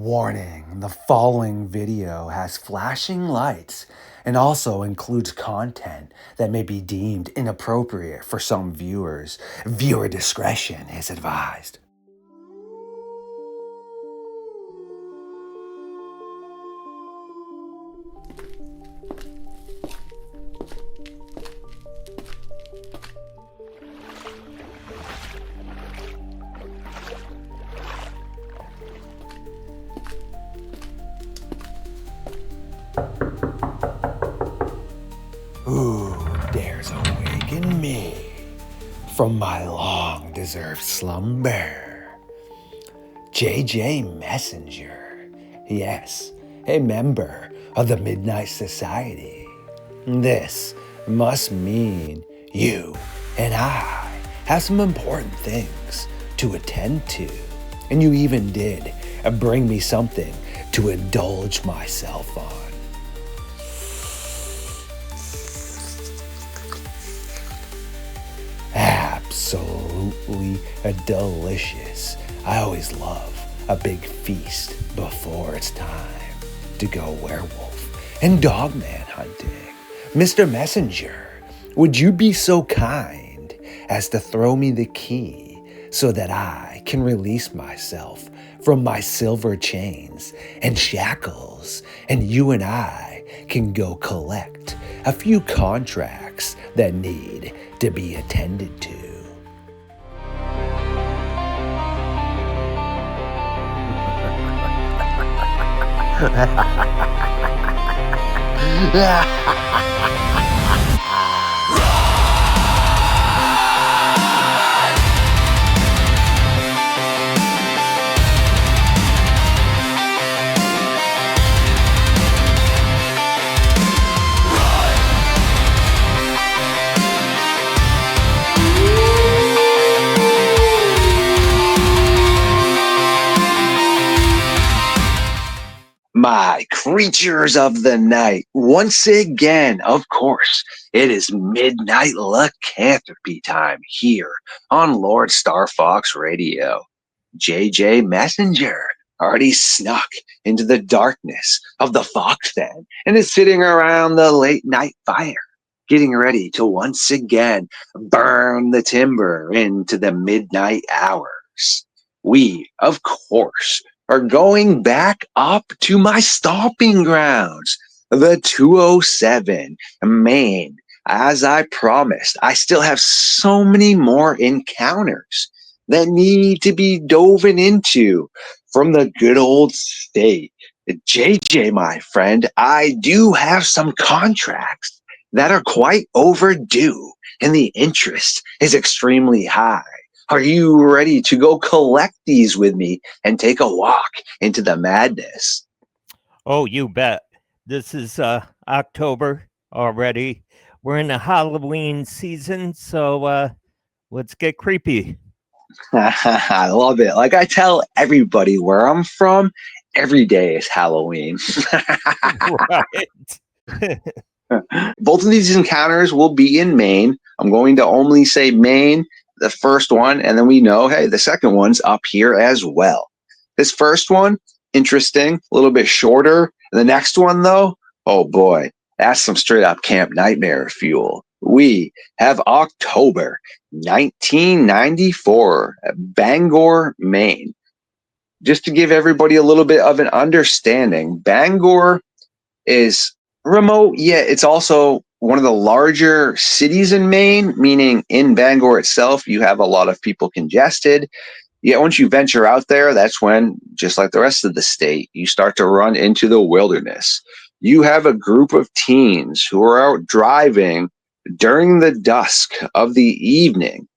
Warning, the following video has flashing lights and also includes content that may be deemed inappropriate for some viewers. Viewer discretion is advised. Who dares awaken me from my long-deserved slumber? JJ Messenger, yes, a member of the Midnight Society. This must mean you and I have some important things to attend to. And you even did bring me something to indulge myself on. Absolutely delicious. I always love a big feast before it's time to go werewolf and dogman hunting. Mr. Messenger, would you be so kind as to throw me the key so that I can release myself from my silver chains and shackles, and you and I can go collect a few contracts that need to be attended to? My creatures of the night, once again, of course, it is midnight lycanthropy time here on LordeStarfox Radio. JJ Messenger already snuck into the darkness of the fox den and is sitting around the late night fire, getting ready to once again burn the timber into the midnight hours. We, of course, are going back up to my stomping grounds, the 207 Maine. As I promised, I still have so many more encounters that need to be dove into from the good old state. JJ, my friend, I do have some contracts that are quite overdue, and the interest is extremely high. Are you ready to go collect these with me and take a walk into the madness? Oh, you bet. This is October already. We're in the Halloween season, so let's get creepy. I love it. Like I tell everybody where I'm from, every day is Halloween. Right. Both of these encounters will be in Maine. I'm going to only say Maine, the first one, and then we know, hey, the second one's up here as well. This first one, interesting, a little bit shorter. The next one, though, oh boy, that's some straight up camp nightmare fuel. We have October 1994, Bangor, Maine. Just to give everybody a little bit of an understanding, Bangor is remote, yet it's also one of the larger cities in Maine, meaning in Bangor itself, you have a lot of people congested. Yet once you venture out there, that's when, just like the rest of the state, you start to run into the wilderness. You have a group of teens who are out driving during the dusk of the evening.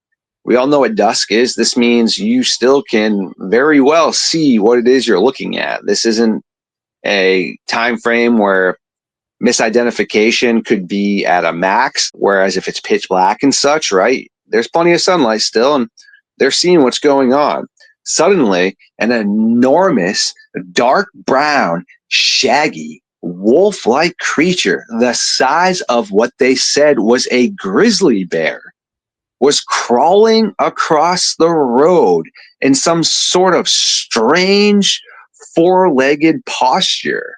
We all know what dusk is. This means you still can very well see what it is you're looking at. This isn't a time frame where misidentification could be at a max, whereas if it's pitch black and such, right, there's plenty of sunlight still, and they're seeing what's going on. Suddenly, an enormous, dark brown, shaggy, wolf-like creature, the size of what they said was a grizzly bear, was crawling across the road in some sort of strange four-legged posture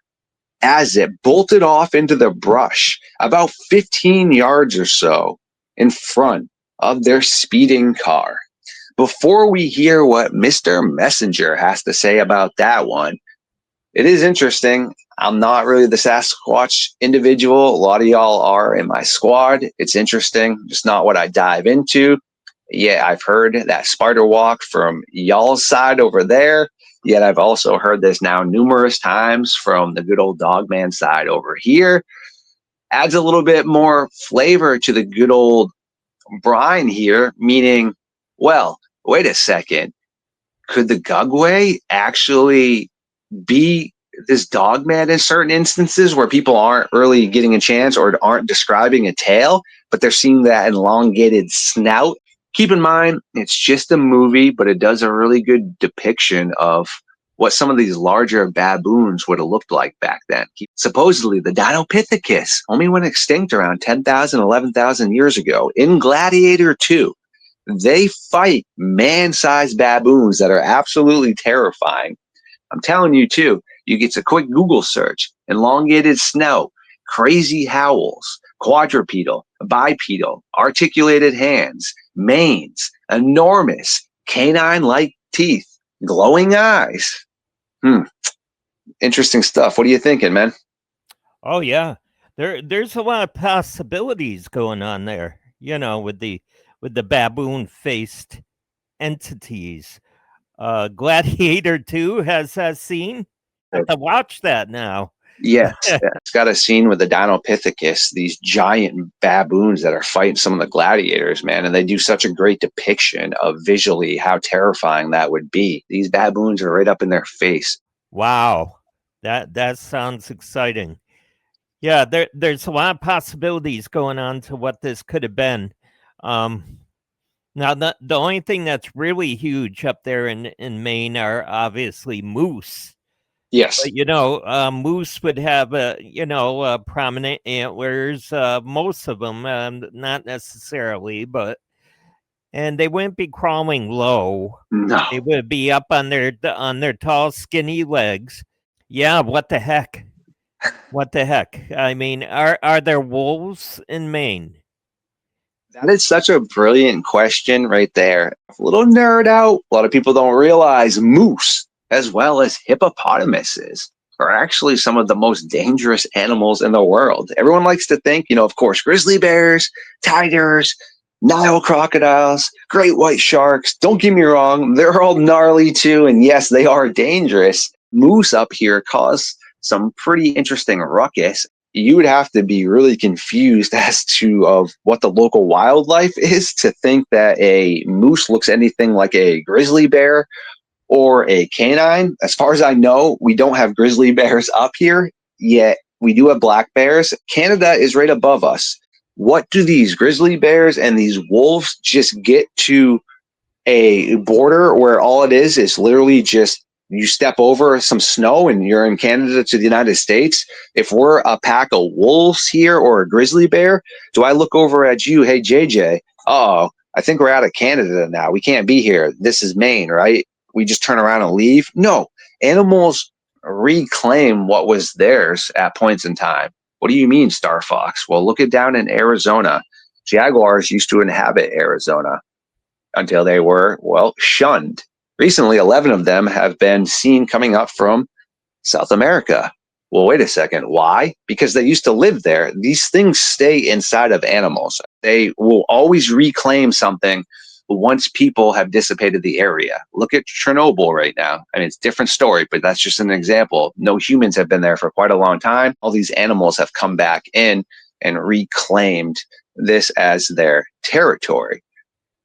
as it bolted off into the brush about 15 yards or so in front of their speeding car. Before we hear what Mr. Messenger has to say about that one, it is interesting. I'm not really the Sasquatch individual. A lot of y'all are in my squad. It's interesting, just not what I dive into. Yeah, I've heard that spider walk from y'all's side over there. Yet I've also heard this now numerous times from the good old Dogman side over here. Adds a little bit more flavor to the good old brine here, meaning, well, wait a second. Could the Gugway actually be this Dogman in certain instances where people aren't really getting a chance or aren't describing a tail, but they're seeing that elongated snout? Keep in mind, it's just a movie, but it does a really good depiction of what some of these larger baboons would have looked like back then. Supposedly, the Dinopithecus only went extinct around 10,000, 11,000 years ago in Gladiator 2. They fight man-sized baboons that are absolutely terrifying. I'm telling you, too, you get a quick Google search, elongated snout, crazy howls, quadrupedal, bipedal, articulated hands, manes, enormous, canine-like teeth, glowing eyes. Interesting stuff. What are you thinking, man? Oh yeah. There's a lot of possibilities going on there, with the baboon faced entities. Gladiator 2 has that scene. I have to watch that now. Yes, it's got a scene with the Dinopithecus, these giant baboons that are fighting some of the gladiators, man, and they do such a great depiction of visually how terrifying that would be. These baboons are right up in their face. Wow. That sounds exciting. Yeah, there's a lot of possibilities going on to what this could have been. Now the only thing that's really huge up there in Maine are obviously moose. Yes. But moose would have prominent antlers. Most of them, not necessarily, and they wouldn't be crawling low. No. They would be up on their tall, skinny legs. Yeah, what the heck? What the heck? I mean, are there wolves in Maine? That is such a brilliant question right there. A little nerd out. A lot of people don't realize moose, as well as hippopotamuses, are actually some of the most dangerous animals in the world. Everyone likes to think, of course, grizzly bears, tigers, Nile crocodiles, great white sharks. Don't get me wrong, they're all gnarly too. And yes, they are dangerous. Moose up here cause some pretty interesting ruckus. You would have to be really confused as to of what the local wildlife is to think that a moose looks anything like a grizzly bear or a canine. As far as I know, we don't have grizzly bears up here, yet we do have black bears. Canada is right above us. What do these grizzly bears and these wolves just get to a border where all it is literally just you step over some snow and you're in Canada to the United States? If we're a pack of wolves here or a grizzly bear, do I look over at you, hey JJ, oh, I think we're out of Canada now. We can't be here. This is Maine, right? We just turn around and leave? No. Animals reclaim what was theirs at points in time. What do you mean, Star Fox? Well, look at down in Arizona. Jaguars used to inhabit Arizona until they were, well, shunned. Recently, 11 of them have been seen coming up from South America. Well, wait a second. Why? Because they used to live there. These things stay inside of animals. They will always reclaim something once people have dissipated the area. Look at Chernobyl right now. I mean, it's a different story, but that's just an example. No humans have been there for quite a long time. All these animals have come back in and reclaimed this as their territory.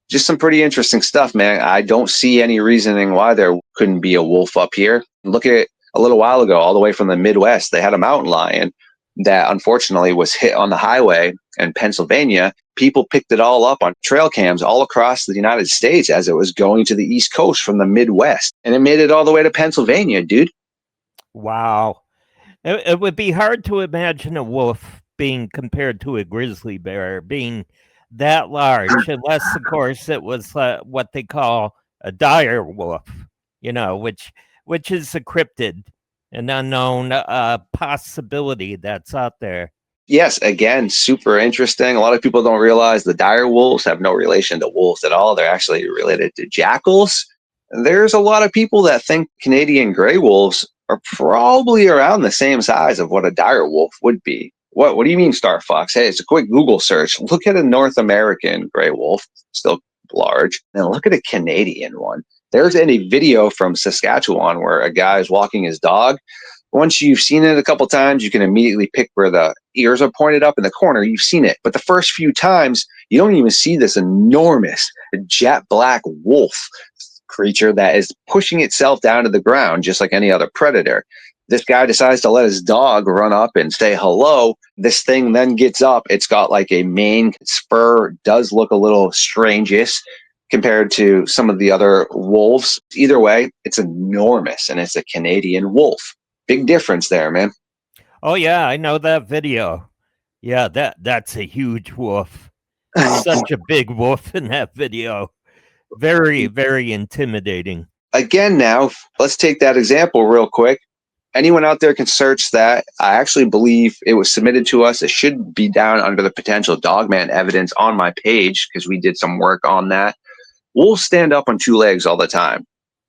Just some pretty interesting stuff, man. I don't see any reasoning why there couldn't be a wolf up here. Look at a little while ago, all the way from the Midwest, they had a mountain lion that unfortunately was hit on the highway in Pennsylvania. People picked it all up on trail cams all across the United States as it was going to the East Coast from the Midwest. And it made it all the way to Pennsylvania, dude. Wow. It would be hard to imagine a wolf being compared to a grizzly bear being that large, unless, of course, it was what they call a dire wolf, which which is a cryptid, an unknown possibility that's out there. Yes, again, super interesting. A lot of people don't realize the dire wolves have no relation to wolves at all. They're actually related to jackals. There's a lot of people that think Canadian gray wolves are probably around the same size of what a dire wolf would be. What do you mean, Star Fox? Hey, it's a quick Google search. Look at a North American gray wolf, still large, and look at a Canadian one. There's a video from Saskatchewan where a guy is walking his dog. Once you've seen it a couple times, you can immediately pick where the ears are pointed up in the corner. You've seen it. But the first few times, you don't even see this enormous jet black wolf creature that is pushing itself down to the ground just like any other predator. This guy decides to let his dog run up and say hello. This thing then gets up. It's got like a mane spur, does look a little strangish compared to some of the other wolves. Either way, it's enormous, and it's a Canadian wolf. Big difference there, man. Oh yeah, I know that video. Yeah, that's a huge wolf. Such a big wolf in that video. Very, very intimidating. Again, now, let's take that example real quick. Anyone out there can search that. I actually believe it was submitted to us. It should be down under the potential Dogman evidence on my page because we did some work on that. Wolves stand up on two legs all the time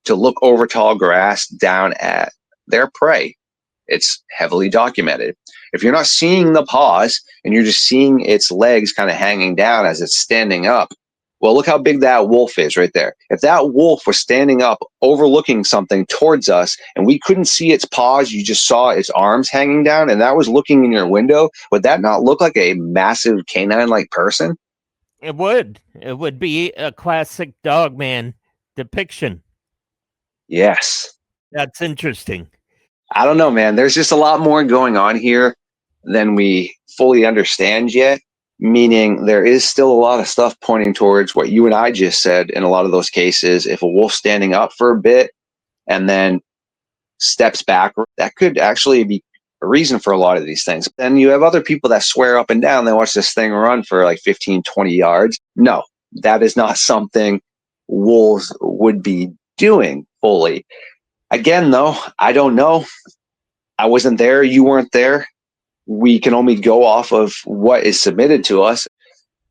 to look over tall grass down at their prey. It's heavily documented. If you're not seeing the paws and you're just seeing its legs kind of hanging down as it's standing up, well, look how big that wolf is right there. If that wolf was standing up, overlooking something towards us, and we couldn't see its paws, you just saw its arms hanging down, and that was looking in your window, would that not look like a massive canine-like person? It would. It would be a classic Dogman depiction. Yes. That's interesting. I don't know, man. There's just a lot more going on here than we fully understand yet. Meaning there is still a lot of stuff pointing towards what you and I just said in a lot of those cases. If a wolf's standing up for a bit and then steps back, that could actually be a reason for a lot of these things. Then you have other people that swear up and down they watch this thing run for like 15, 20 yards. No, that is not something wolves would be doing fully. Again, though, I don't know. I wasn't there. You weren't there. We can only go off of what is submitted to us.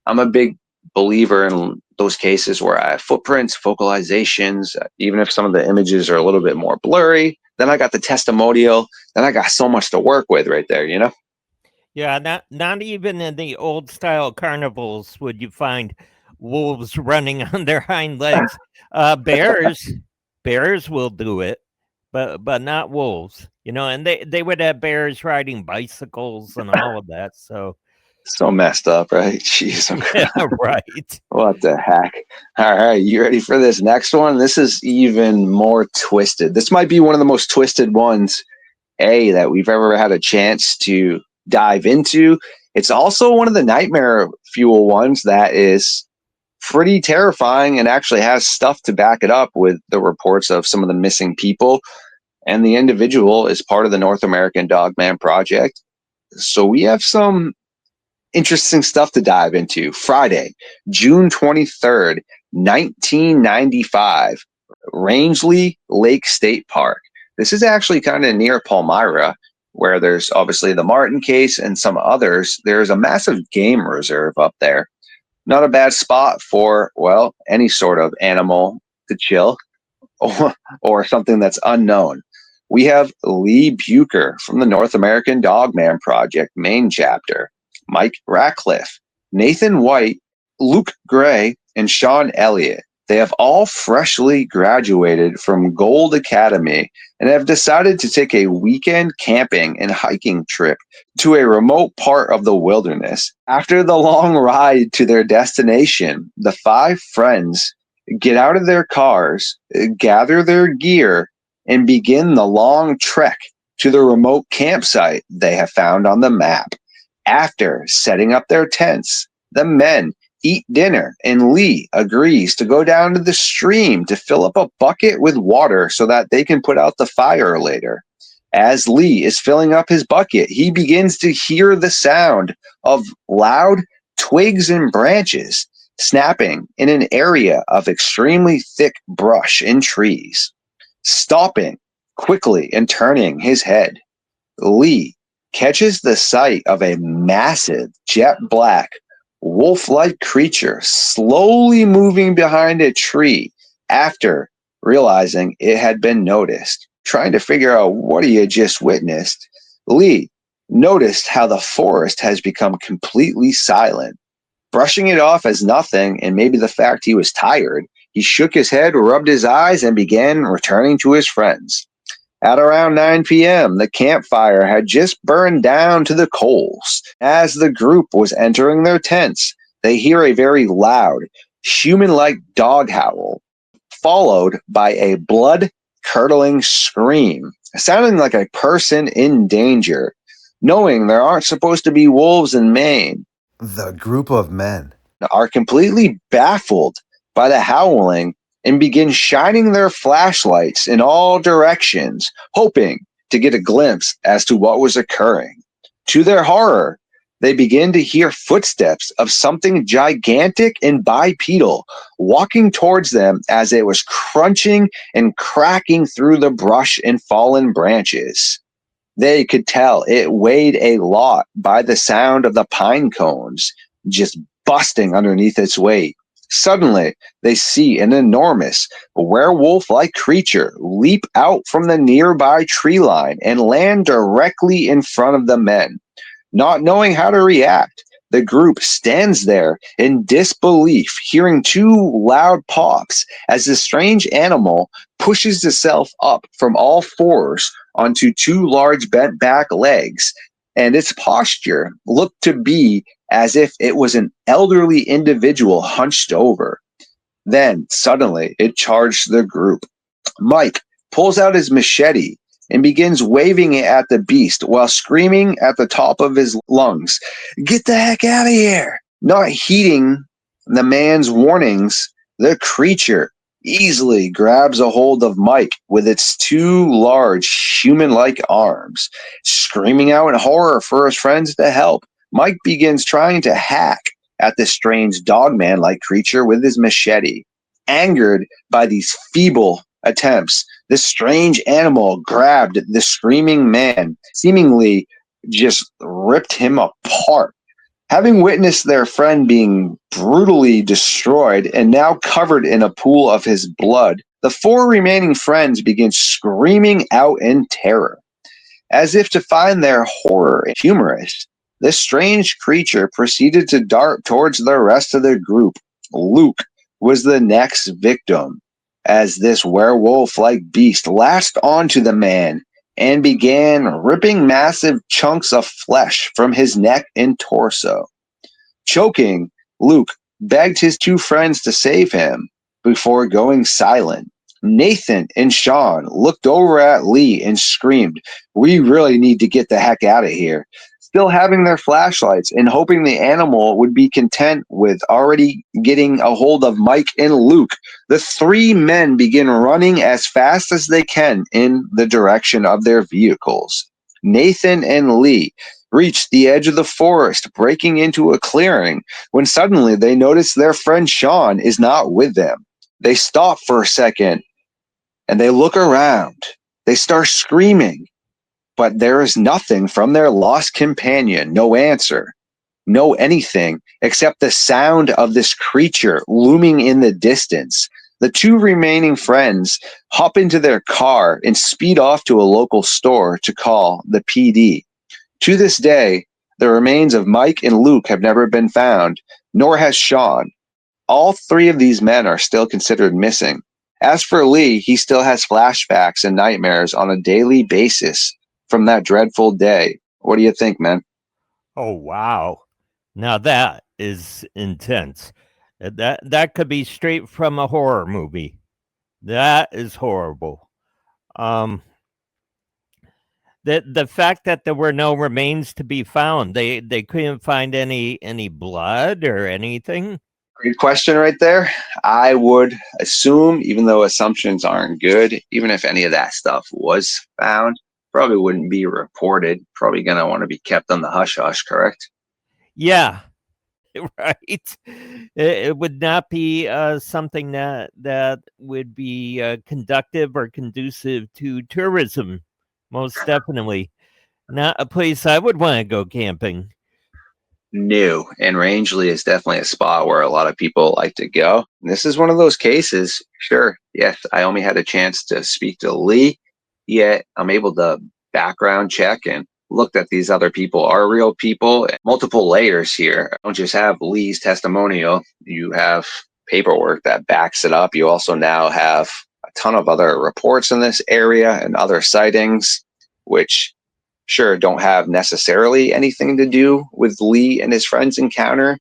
I'm a big believer in those cases where I have footprints, vocalizations, even if some of the images are a little bit more blurry. Then I got the testimonial. Then I got so much to work with right there, you know? Yeah, not even in the old style carnivals would you find wolves running on their hind legs. Bears will do it, but not wolves. You know, and they would have bears riding bicycles and all of that. So So messed up, right? Jeez. yeah, right. What the heck? All right, you ready for this next one? This is even more twisted. This might be one of the most twisted ones, that we've ever had a chance to dive into. It's also one of the nightmare fuel ones that is pretty terrifying and actually has stuff to back it up with the reports of some of the missing people. And the individual is part of the North American Dogman Project. So we have some interesting stuff to dive into. Friday, June 23rd, 1995, Rangeley Lake State Park. This is actually kind of near Palmyra, where there's obviously the Martin case and some others. There's a massive game reserve up there. Not a bad spot for, well, any sort of animal to chill or something that's unknown. We have Lee Bucher from the North American Dogman Project main chapter, Mike Ratcliffe, Nathan White, Luke Gray, and Sean Elliott. They have all freshly graduated from Gold Academy and have decided to take a weekend camping and hiking trip to a remote part of the wilderness. After the long ride to their destination, the five friends get out of their cars, gather their gear, and begin the long trek to the remote campsite they have found on the map. After setting up their tents, the men eat dinner, and Lee agrees to go down to the stream to fill up a bucket with water so that they can put out the fire later. As Lee is filling up his bucket, he begins to hear the sound of loud twigs and branches snapping in an area of extremely thick brush and trees. Stopping, Quickly and turning his head, Lee catches the sight of a massive, jet black, wolf like creature slowly moving behind a tree after realizing it had been noticed. Trying to figure out what he had just witnessed, Lee noticed how the forest has become completely silent. Brushing it off as nothing and maybe the fact he was tired, he shook his head, rubbed his eyes, and began returning to his friends. At around 9 p.m., the campfire had just burned down to the coals. As the group was entering their tents, they hear a very loud, human like dog howl, followed by a blood curdling scream, sounding like a person in danger. Knowing there aren't supposed to be wolves in Maine, The group of men are completely baffled by the howling and begin shining their flashlights in all directions, hoping to get a glimpse as to what was occurring. To their horror, they begin to hear footsteps of something gigantic and bipedal walking towards them as it was crunching and cracking through the brush and fallen branches. They could tell it weighed a lot by the sound of the pine cones just busting underneath its weight. Suddenly, they see an enormous werewolf like creature leap out from the nearby tree line and land directly in front of the men. Not knowing how to react, the group stands there in disbelief, hearing two loud pops as the strange animal pushes itself up from all fours onto two large bent back legs, and its posture looked to be as if it was an elderly individual hunched over. Then, suddenly, it charged the group. Mike pulls out his machete and begins waving it at the beast while screaming at the top of his lungs, "Get the heck out of here!" Not heeding the man's warnings, the creature easily grabs a hold of Mike with its two large human like arms. Screaming out in horror for his friends to help, Mike begins trying to hack at the strange dogman like creature with his machete. Angered by these feeble attempts, this strange animal grabbed the screaming man, seemingly just ripped him apart. Having witnessed their friend being brutally destroyed and now covered in a pool of his blood, the four remaining friends begin screaming out in terror. As if to find their horror humorous, this strange creature proceeded to dart towards the rest of the group. Luke was the next victim, as this werewolf like beast latched onto the man and began ripping massive chunks of flesh from his neck and torso. Choking, Luke begged his two friends to save him before going silent. Nathan and Sean looked over at Lee and screamed, "We really need to get the heck out of here." Still having their flashlights and hoping the animal would be content with already getting a hold of Mike and Luke, the three men begin running as fast as they can in the direction of their vehicles. Nathan and Lee reach the edge of the forest, breaking into a clearing, when suddenly they notice their friend Sean is not with them. They stop for a second and they look around. They start screaming, but there is nothing from their lost companion. No answer, no anything except the sound of this creature looming in the distance. The two remaining friends hop into their car and speed off to a local store to call the PD. To this day, the remains of Mike and Luke have never been found, nor has Sean. All three of these men are still considered missing. As for Lee, he still has flashbacks and nightmares on a daily basis from that dreadful day. What do you think, man? Oh, wow. Now that is intense. That could be straight from a horror movie. That is horrible. Um, the fact that there were no remains to be found, they couldn't find any blood or anything. Great question right there. I would assume, even though assumptions aren't good, even if any of that stuff was found, probably wouldn't be reported. Probably going to want to be kept on the hush hush, correct? Yeah, Right? It would not be something that would be conductive or conducive to tourism. Most definitely, not a place I would want to go camping. New and Rangeley is definitely a spot where a lot of people like to go. And this is one of those cases. Sure, yes, I only had a chance to speak to Lee, yet I'm able to background check and look that these other people are real people. Multiple layers here. I don't just have Lee's testimonial, you have paperwork that backs it up. You also now have a ton of other reports in this area and other sightings, which sure don't have necessarily anything to do with Lee and his friends' encounter,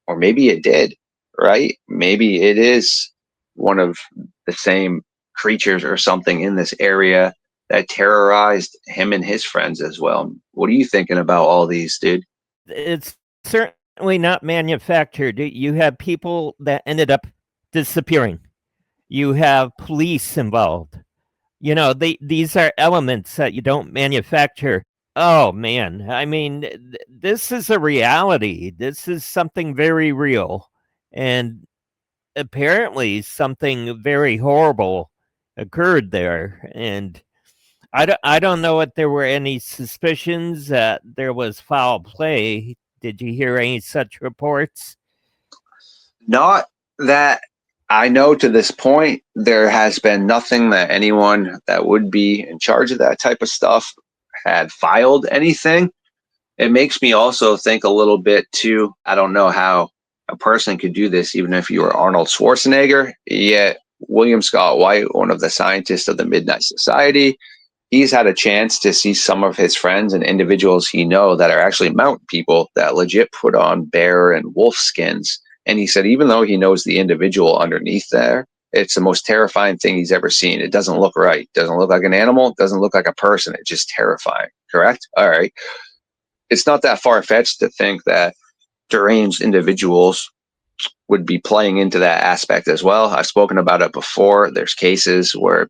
or maybe it did, right? Maybe it is one of the same creatures or something in this area that terrorized him and his friends as well. What are you thinking about all these, dude? It's certainly not manufactured. You have people that ended up disappearing. You have police involved. These are elements that you don't manufacture. Oh man, I mean, this is a reality. This is something very real, and apparently something very horrible occurred there. And I don't know if there were any suspicions that there was foul play. Did you hear any such reports? Not that I know to this point. There has been nothing that anyone that would be in charge of that type of stuff had filed anything. It makes me also think a little bit too. I don't know how a person could do this, even if you were Arnold Schwarzenegger. Yet William Scott White, one of the scientists of the Midnight Society, he's had a chance to see some of his friends and individuals he know that are actually mountain people that legit put on bear and wolf skins. And he said, even though he knows the individual underneath there, it's the most terrifying thing he's ever seen. It doesn't look right. It doesn't look like an animal. It doesn't look like a person. It's just terrifying. Correct? All right. It's not that far fetched to think that deranged individuals would be playing into that aspect as well. I've spoken about it before. There's cases where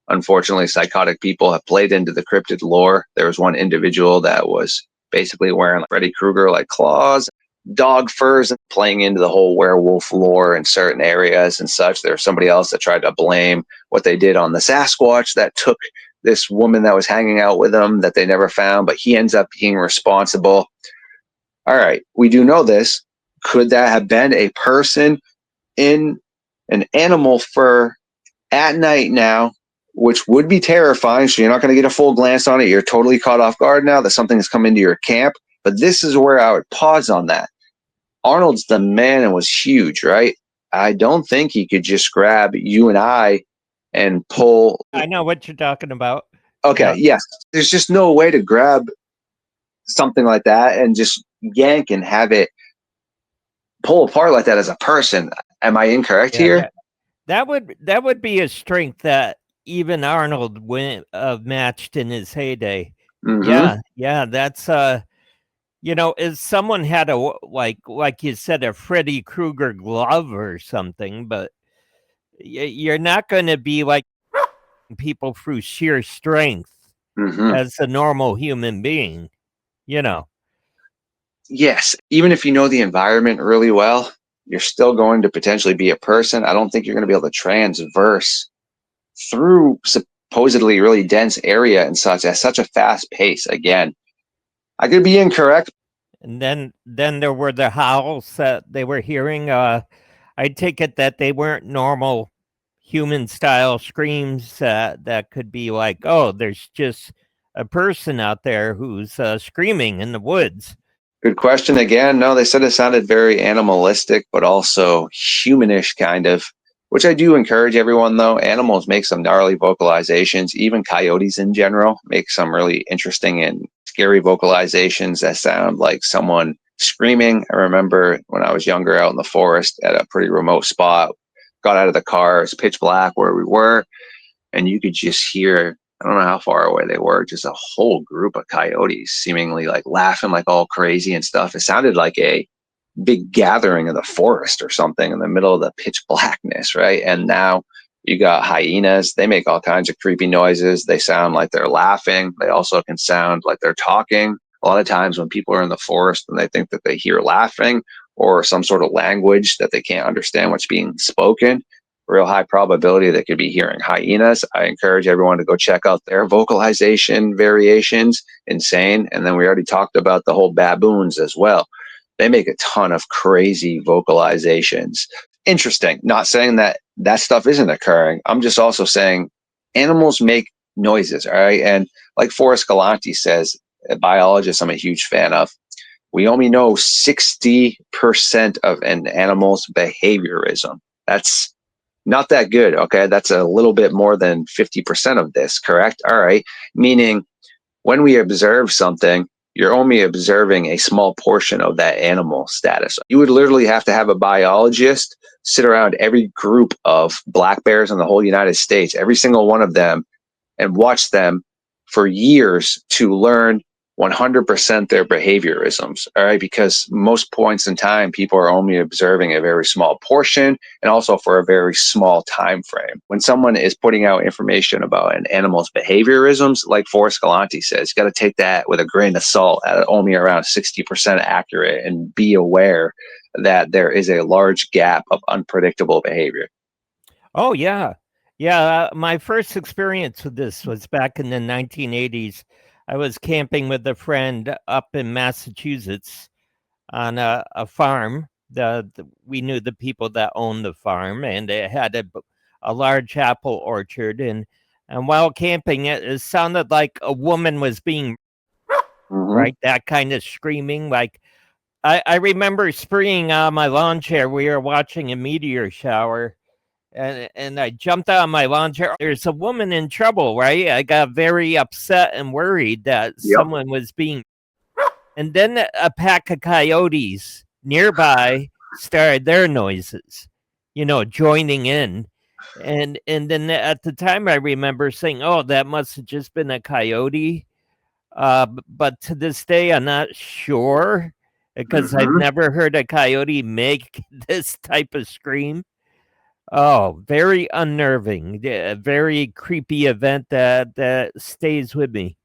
unfortunately psychotic people have played into the cryptid lore. There was one individual that was basically wearing Freddy Krueger like claws, dog furs, and playing into the whole werewolf lore in certain areas and such. There was somebody else that tried to blame what they did on the Sasquatch that took this woman that was hanging out with him that they never found, but he ends up being responsible. All right, we do know this. Could that have been a person in an animal fur at night now, which would be terrifying? So you're not going to get a full glance on it. You're totally caught off guard now that something has come into your camp. But this is where I would pause on that. Arnold's the man and was huge, right? I don't think he could just grab you and I and pull. I know what you're talking about. Okay, yes. There's just no way to grab something like that and just yank and have it pull apart like that as a person. Am I incorrect here? That would be a strength that even Arnold matched in his heyday. Mm-hmm. Yeah, that's if someone had a like you said, a Freddy Krueger glove or something, but you're not going to be like people through sheer strength as a normal human being, Yes, even if you know the environment really well, you're still going to potentially be a person. I don't think you're going to be able to transverse through supposedly really dense area and such at such a fast pace. Again, I could be incorrect. And then there were the howls that they were hearing. I take it that they weren't normal human style screams that could be like, oh, there's just a person out there who's screaming in the woods. Good question again. No, they said it sounded very animalistic, but also humanish kind of, which I do encourage everyone though. Animals make some gnarly vocalizations. Even coyotes in general make some really interesting and scary vocalizations that sound like someone screaming. I remember when I was younger out in the forest at a pretty remote spot, got out of the car, it's pitch black where we were, and you could just hear, I don't know how far away they were, just a whole group of coyotes seemingly like laughing like all crazy and stuff. It sounded like a big gathering of the forest or something in the middle of the pitch blackness, right? And now you got hyenas. They make all kinds of creepy noises. They sound like they're laughing. They also can sound like they're talking. A lot of times when people are in the forest and they think that they hear laughing or some sort of language that they can't understand what's being spoken. Real high probability they could be hearing hyenas. I encourage everyone to go check out their vocalization variations. Insane. And then we already talked about the whole baboons as well. They make a ton of crazy vocalizations. Interesting. Not saying that that stuff isn't occurring. I'm just also saying animals make noises, all right? And like Forrest Galanti says, a biologist I'm a huge fan of, we only know 60% of an animal's behaviorism. That's not that good, okay? That's a little bit more than 50% of this, correct? All right. Meaning when we observe something, you're only observing a small portion of that animal status. You would literally have to have a biologist sit around every group of black bears in the whole United States, every single one of them, and watch them for years to learn 100% their behaviorisms, all right? Because most points in time, people are only observing a very small portion and also for a very small time frame. When someone is putting out information about an animal's behaviorisms, like Forrest Galanti says, you got to take that with a grain of salt at only around 60% accurate and be aware that there is a large gap of unpredictable behavior. Oh, yeah. Yeah, my first experience with this was back in the 1980s. I was camping with a friend up in Massachusetts on a farm. We knew the people that owned the farm, and it had a large apple orchard. And while camping, it sounded like a woman was being right, that kind of screaming. Like I remember springing on my lawn chair. We were watching a meteor shower. And I jumped out of my lawn chair. There's a woman in trouble, right? I got very upset and worried that someone was being. And then a pack of coyotes nearby started their noises, joining in. And then at the time, I remember saying, "Oh, that must have just been a coyote." But to this day, I'm not sure because I've never heard a coyote make this type of scream. Oh, very unnerving, very creepy event that stays with me.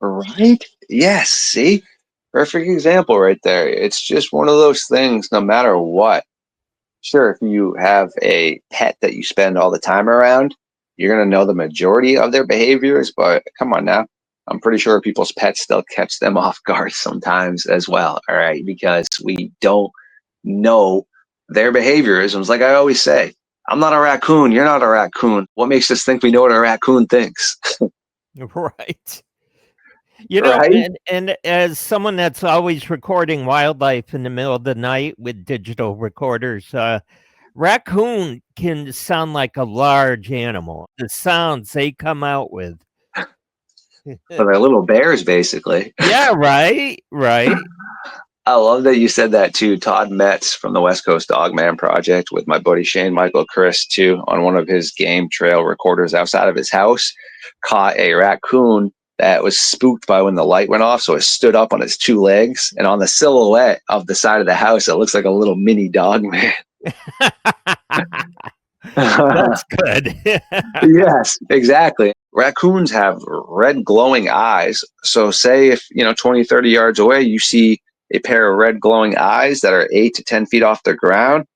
Right? Yes. See? Perfect example right there. It's just one of those things, no matter what. Sure, if you have a pet that you spend all the time around, you're going to know the majority of their behaviors, but come on now. I'm pretty sure people's pets still catch them off guard sometimes as well. All right. Because we don't know their behaviorisms. Like I always say, I'm not a raccoon. You're not a raccoon. What makes us think we know what a raccoon thinks? Right. Right? And as someone that's always recording wildlife in the middle of the night with digital recorders, raccoon can sound like a large animal. The sounds they come out with. So they're little bears, basically. Yeah, right. I love that you said that too. Todd Metz from the West Coast Dogman Project with my buddy Shane Michael Chris too on one of his game trail recorders outside of his house caught a raccoon that was spooked by when the light went off. So it stood up on its two legs, and on the silhouette of the side of the house, it looks like a little mini Dogman. That's good. Yes, exactly. Raccoons have red glowing eyes. So say if, 20, 30 yards away, you see a pair of red glowing eyes that are 8 to 10 feet off the ground.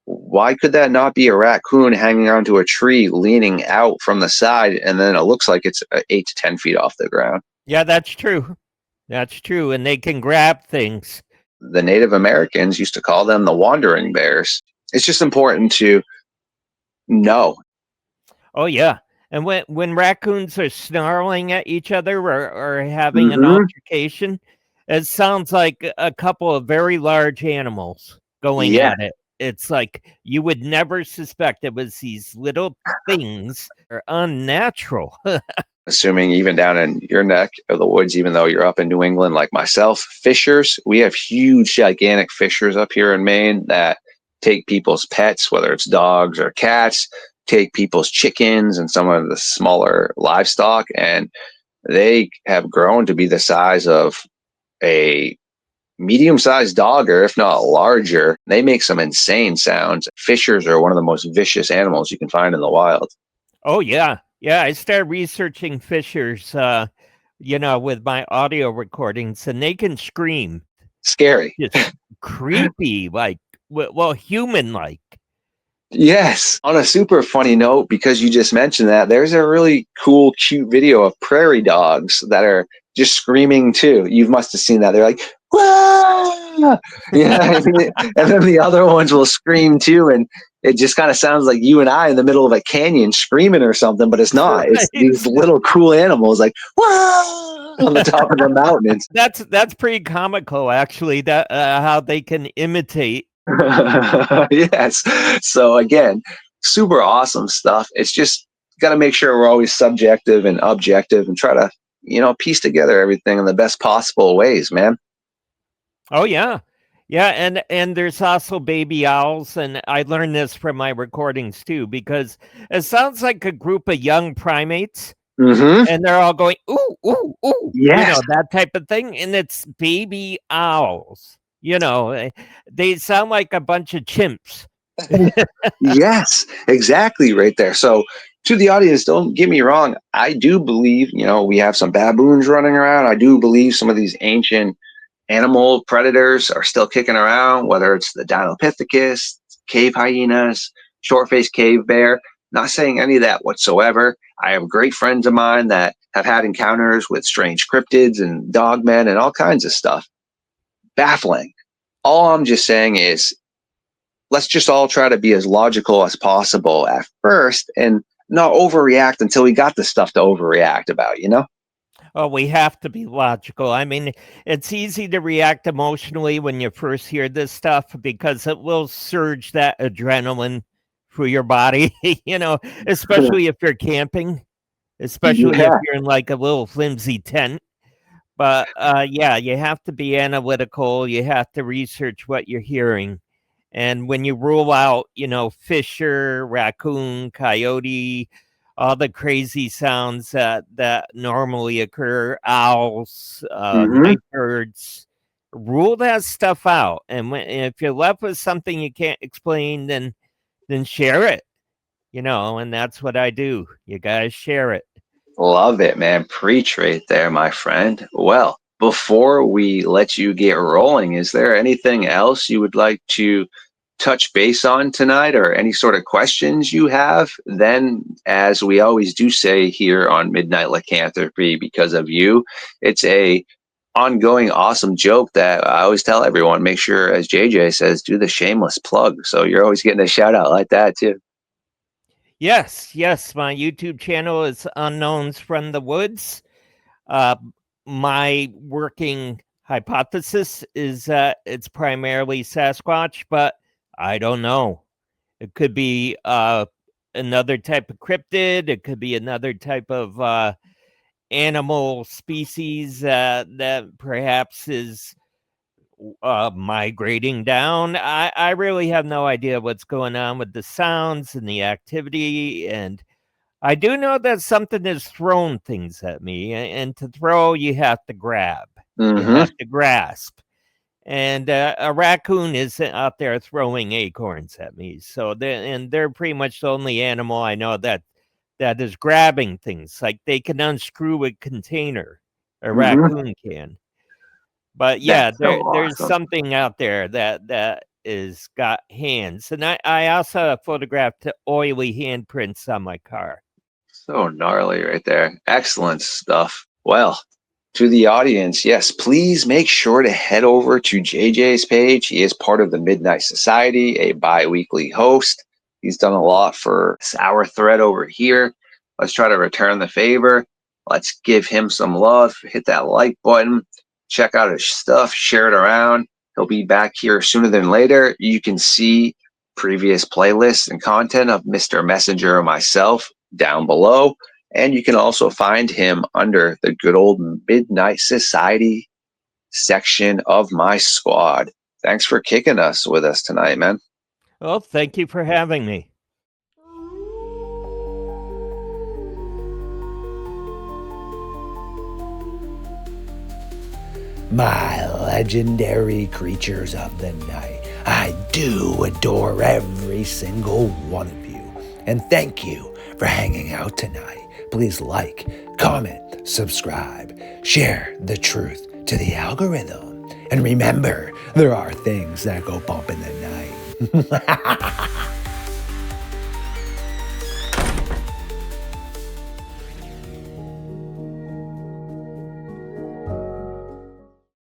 Why could that not be a raccoon hanging onto a tree leaning out from the side, and then it looks like it's 8 to 10 feet off the ground? Yeah, that's true. That's true. And they can grab things. The Native Americans used to call them the wandering bears. It's just important to know. Oh, yeah. And when raccoons are snarling at each other or having an altercation, it sounds like a couple of very large animals going at it. It's like you would never suspect it was these little things are unnatural. Assuming even down in your neck of the woods, even though you're up in New England like myself, fishers, we have huge, gigantic fishers up here in Maine that take people's pets, whether it's dogs or cats, take people's chickens and some of the smaller livestock, and they have grown to be the size of a medium-sized dog, or if not larger. They make some insane sounds. Fishers are one of the most vicious animals you can find in the wild. Oh, yeah. Yeah, I started researching fishers, with my audio recordings, and they can scream. Scary. Just creepy, like, well, human-like. Yes. On a super funny note, because you just mentioned that, there's a really cool, cute video of prairie dogs that are just screaming too. You must have seen that. They're like, "Wah!" Yeah, and then the other ones will scream too, and it just kind of sounds like you and I in the middle of a canyon screaming or something, but it's not. It's these little cool animals like, "Wah!" on the top of the mountains. That's pretty comical, actually, that how they can imitate. Yes. So again, super awesome stuff. It's just got to make sure we're always subjective and objective and try to, piece together everything in the best possible ways, man. Oh, yeah. Yeah, and there's also baby owls, and I learned this from my recordings too, because it sounds like a group of young primates, Mm-hmm. and they're all going, ooh, ooh, ooh, Yes. that type of thing, and it's baby owls. They sound like a bunch of chimps. Yes, exactly right there. So to the audience, don't get me wrong. I do believe, we have some baboons running around. I do believe some of these ancient animal predators are still kicking around, whether it's the Dinopithecus, cave hyenas, short-faced cave bear. Not saying any of that whatsoever. I have great friends of mine that have had encounters with strange cryptids and dogmen and all kinds of stuff. Baffling. All I'm just saying is let's just all try to be as logical as possible at first and not overreact until we got the stuff to overreact about. Oh, we have to be logical. I mean, it's easy to react emotionally when you first hear this stuff because it will surge that adrenaline through your body, especially if you're camping, especially if Yeah. you're in like a little flimsy tent. But yeah, you have to be analytical. You have to research what you're hearing. And when you rule out, fisher, raccoon, coyote, all the crazy sounds that normally occur, owls, Hmm. night birds, rule that stuff out. And if you're left with something you can't explain, then share it. And that's what I do. You guys share it. Love it, man. Preach right there, my friend. Well, before we let you get rolling, is there anything else you would like to touch base on tonight or any sort of questions you have? Then, as we always do say here on Midnight Lycanthropy, because of you, it's a ongoing awesome joke that I always tell everyone, make sure, as JJ says, do the shameless plug. So you're always getting a shout out like that too. Yes, yes. My YouTube channel is Unknowns from the Woods. Uh, my working hypothesis is that it's primarily Sasquatch, but I don't know. It could be another type of cryptid. It could be another type of animal species that perhaps is migrating down. I really have no idea what's going on with the sounds and the activity. And I do know that something has thrown things at me. And to throw, you have to grab, you Mm-hmm. have to grasp. And a raccoon is out there throwing acorns at me. So they're pretty much the only animal I know that is grabbing things. Like they can unscrew a container, a Mm-hmm. raccoon can. But yeah, That's so there's awesome. something out there that is got hands. And I also photographed oily handprints on my car. So gnarly right there. Excellent stuff. Well, to the audience, yes, please make sure to head over to JJ's page. He is part of the Midnight Society, a bi-weekly host. He's done a lot for our thread over here. Let's try to return the favor. Let's give him some love. Hit that like button. Check out his stuff. Share it around. He'll be back here sooner than later. You can see previous playlists and content of Mr. Messenger and myself down below. And you can also find him under the good old Midnight Society section of my squad. Thanks for kicking us with us tonight, man. Well, thank you for having me. My legendary creatures of the night, I do adore every single one of you. And thank you for hanging out tonight. Please like, comment, subscribe, share the truth to the algorithm. And remember, there are things that go bump in the night.